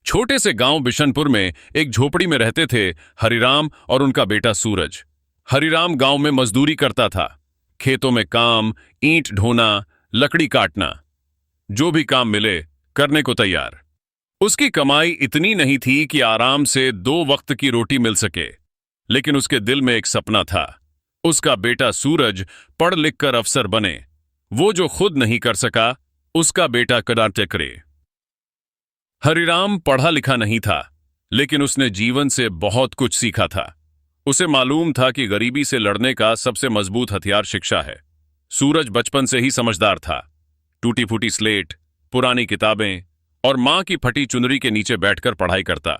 छोटे से गांव बिशनपुर में एक झोपड़ी में रहते थे हरिराम और उनका बेटा सूरज। हरिराम गांव में मजदूरी करता था। खेतों में काम, ईंट ढोना, लकड़ी काटना, जो भी काम मिले करने को तैयार। उसकी कमाई इतनी नहीं थी कि आराम से 2 वक्त की रोटी मिल सके, लेकिन उसके दिल में एक सपना था। उसका बेटा सूरज पढ़ लिख कर अफसर बने। वो जो खुद नहीं कर सका, उसका बेटा कराटे करे। हरिराम पढ़ा लिखा नहीं था, लेकिन उसने जीवन से बहुत कुछ सीखा था। उसे मालूम था कि गरीबी से लड़ने का सबसे मजबूत हथियार शिक्षा है। सूरज बचपन से ही समझदार था। टूटी फूटी स्लेट, पुरानी किताबें और मां की फटी चुनरी के नीचे बैठकर पढ़ाई करता।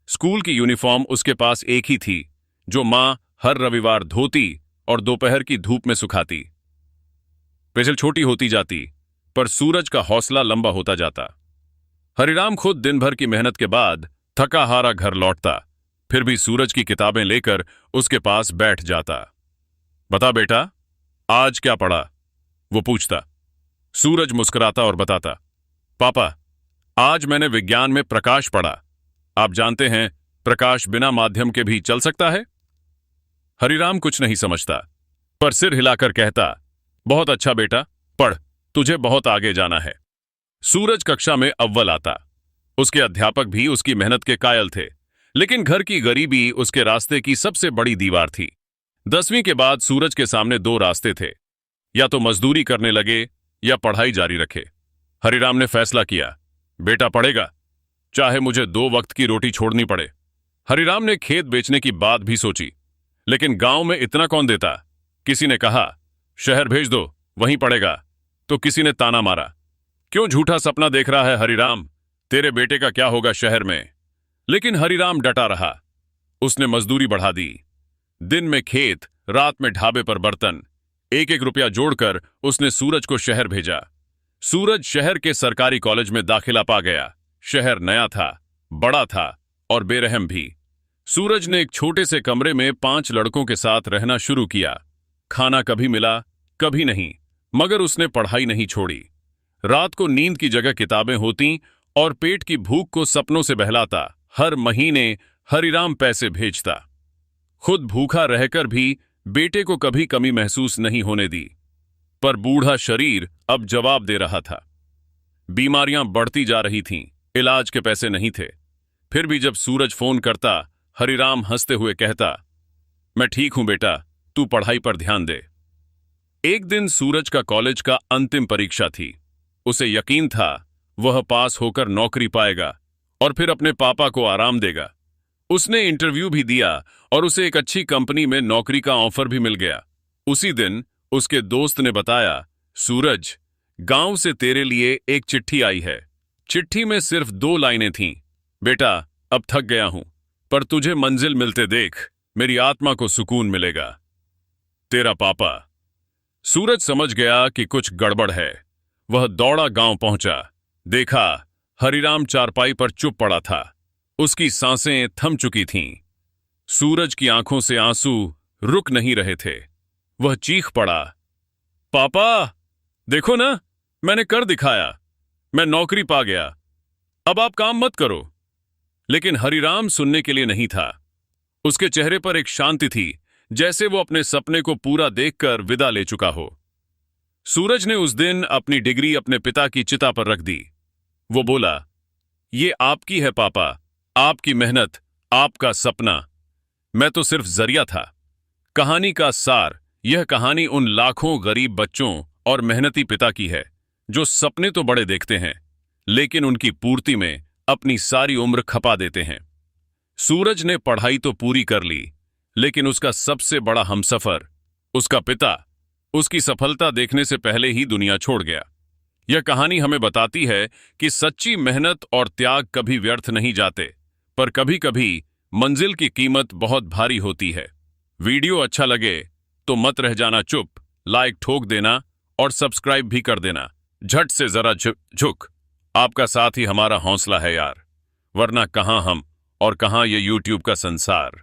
स्कूल की यूनिफॉर्म उसके पास एक ही थी, जो मां हर रविवार धोती और दोपहर की धूप में सुखाती। पेंसिल छोटी होती जाती, पर सूरज का हौसला लंबा होता जाता। हरिराम खुद दिन भर की मेहनत के बाद थका हारा घर लौटता, फिर भी सूरज की किताबें लेकर उसके पास बैठ जाता। बता बेटा, आज क्या पढ़ा? वो पूछता। सूरज मुस्कुराता और बताता, पापा, आज मैंने विज्ञान में प्रकाश पढ़ा। आप जानते हैं, प्रकाश बिना माध्यम के भी चल सकता है। हरिराम कुछ नहीं समझता, पर सिर हिलाकर कहता, बहुत अच्छा बेटा, पढ़, तुझे बहुत आगे जाना है। सूरज कक्षा में अव्वल आता। उसके अध्यापक भी उसकी मेहनत के कायल थे, लेकिन घर की गरीबी उसके रास्ते की सबसे बड़ी दीवार थी। 10वीं के बाद सूरज के सामने 2 रास्ते थे, या तो मजदूरी करने लगे या पढ़ाई जारी रखे। हरिराम ने फैसला किया, बेटा पढ़ेगा, चाहे मुझे 2 वक्त की रोटी छोड़नी पड़े। हरिराम ने खेत बेचने की बात भी सोची, लेकिन गांव में इतना कौन देता। किसी ने कहा, शहर भेज दो, वहीं पढ़ेगा, तो किसी ने ताना मारा, क्यों झूठा सपना देख रहा है हरिराम, तेरे बेटे का क्या होगा शहर में। लेकिन हरिराम डटा रहा। उसने मजदूरी बढ़ा दी। दिन में खेत, रात में ढाबे पर बर्तन। 1-1 रुपया जोड़कर उसने सूरज को शहर भेजा। सूरज शहर के सरकारी कॉलेज में दाखिला पा गया। शहर नया था, बड़ा था और बेरहम भी। सूरज ने एक छोटे से कमरे में 5 लड़कों के साथ रहना शुरू किया। खाना कभी मिला, कभी नहीं, मगर उसने पढ़ाई नहीं छोड़ी। रात को नींद की जगह किताबें होती और पेट की भूख को सपनों से बहलाता। हर महीने हरिराम पैसे भेजता। खुद भूखा रहकर भी बेटे को कभी कमी महसूस नहीं होने दी। पर बूढ़ा शरीर अब जवाब दे रहा था। बीमारियां बढ़ती जा रही थीं, इलाज के पैसे नहीं थे। फिर भी जब सूरज फोन करता, हरिराम हंसते हुए कहता, मैं ठीक हूं बेटा, तू पढ़ाई पर ध्यान दे। एक दिन सूरज का कॉलेज का अंतिम परीक्षा थी। उसे यकीन था वह पास होकर नौकरी पाएगा और फिर अपने पापा को आराम देगा। उसने इंटरव्यू भी दिया और उसे एक अच्छी कंपनी में नौकरी का ऑफर भी मिल गया। उसी दिन उसके दोस्त ने बताया, सूरज, गांव से तेरे लिए एक चिट्ठी आई है। चिट्ठी में सिर्फ 2 लाइनें थीं, बेटा, अब थक गया हूं, पर तुझे मंजिल मिलते देख मेरी आत्मा को सुकून मिलेगा। तेरा पापा। सूरज समझ गया कि कुछ गड़बड़ है। वह दौड़ा गांव पहुंचा। देखा, हरिराम चारपाई पर चुप पड़ा था। उसकी सांसें थम चुकी थीं। सूरज की आंखों से आंसू रुक नहीं रहे थे। वह चीख पड़ा, पापा, देखो ना, मैंने कर दिखाया, मैं नौकरी पा गया, अब आप काम मत करो। लेकिन हरिराम सुनने के लिए नहीं था। उसके चेहरे पर एक शांति थी, जैसे वो अपने सपने को पूरा देखकर विदा ले चुका हो। सूरज ने उस दिन अपनी डिग्री अपने पिता की चिता पर रख दी। वो बोला, ये आपकी है पापा, आपकी मेहनत, आपका सपना। मैं तो सिर्फ जरिया था। कहानी का सार, यह कहानी उन लाखों गरीब बच्चों और मेहनती पिता की है, जो सपने तो बड़े देखते हैं, लेकिन उनकी पूर्ति में अपनी सारी उम्र खपा देते हैं। सूरज ने पढ़ाई तो पूरी कर ली, लेकिन उसका सबसे बड़ा हमसफर, उसका पिता, उसकी सफलता देखने से पहले ही दुनिया छोड़ गया। यह कहानी हमें बताती है कि सच्ची मेहनत और त्याग कभी व्यर्थ नहीं जाते, पर कभी कभी मंजिल की कीमत बहुत भारी होती है। वीडियो अच्छा लगे तो मत रह जाना चुप, लाइक ठोक देना और सब्सक्राइब भी कर देना। झट से जरा झुक, आपका साथ ही हमारा हौसला है यार, वरना कहां हम और कहां ये यूट्यूब का संसार।